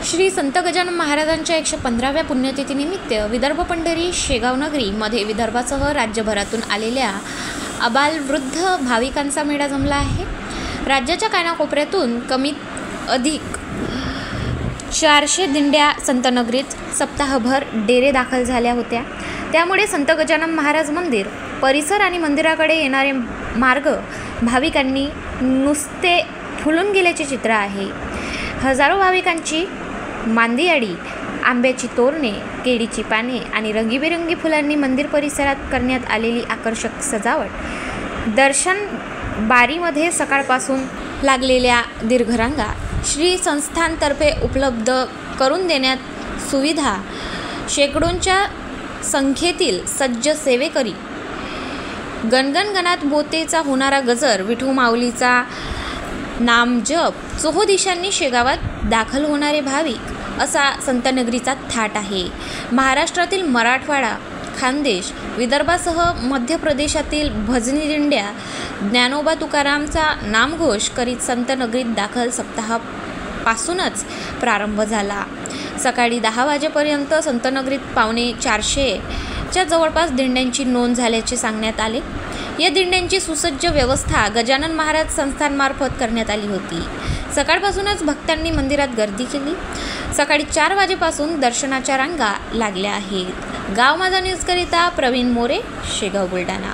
श्री संत गजानन महाराजांच्या 115व्या पुण्यतिथीनिमित्त विदर्भ पंढरी शेगाव नगरीमध्ये विदर्भासह राज्यभरातून आलेल्या आबालवृद्ध भाविकांचा मेळा जमला आहे। राज्याच्या कानाकोपऱ्यातून कमीत अधिक 400 दिंड्या संतनगरीत सप्ताहभर डेरे दाखल झाल्या होत्या। त्यामुळे संत गजानन महाराज मंदिर परिसर आणि मंदिराकडे येणारे मार्ग भाविकांनी नुसते फुलून गेल्याचे चित्र आहे। हजारो भाविकांची मांदियाळी, आंब्याची तोरणे, केळीची पाने आणि रंगीबेरंगी फुलांनी मंदिर परिसरात करण्यात आलेली आकर्षक सजावट, दर्शन बारीमध्ये सकाळपासून लागलेल्या दीर्घ रांगा, श्री संस्थानतर्फे उपलब्ध करून देण्यात सुविधा, शेकडोंच्या संख्येतील सज्ज सेवेकरी, गणगणगणात बोतेचा होणारा गजर, विठू माऊलीचा नामजप, चोहोदिशांनी शेगावात दाखल होणारे भाविक असा संतनगरीचा थाट आहे। महाराष्ट्रातील मराठवाडा, खानदेश, विदर्भासह मध्य प्रदेशातील भजनी दिंड्या ज्ञानोबा तुकारामचा नामघोष करीत संतनगरीत दाखल सप्ताहापासूनच प्रारंभ झाला। सकाळी 10 वाजेपर्यंत संतनगरीत पावणे 400च्या जवळपास दिंड्यांची नोंद झाल्याचे सांगण्यात आले। या दिंड्यांची सुसज्ज व्यवस्था गजानन महाराज संस्थानमार्फत करण्यात आली होती। सकाळपासूनच भक्तांनी मंदिरात गर्दी केली। सकाळी 4 वाजेपासून दर्शनाच्या रांगा लागल्या आहेत। गाव माझा न्यूजकरिता प्रवीण मोरे, शेगाव, बुलढाणा।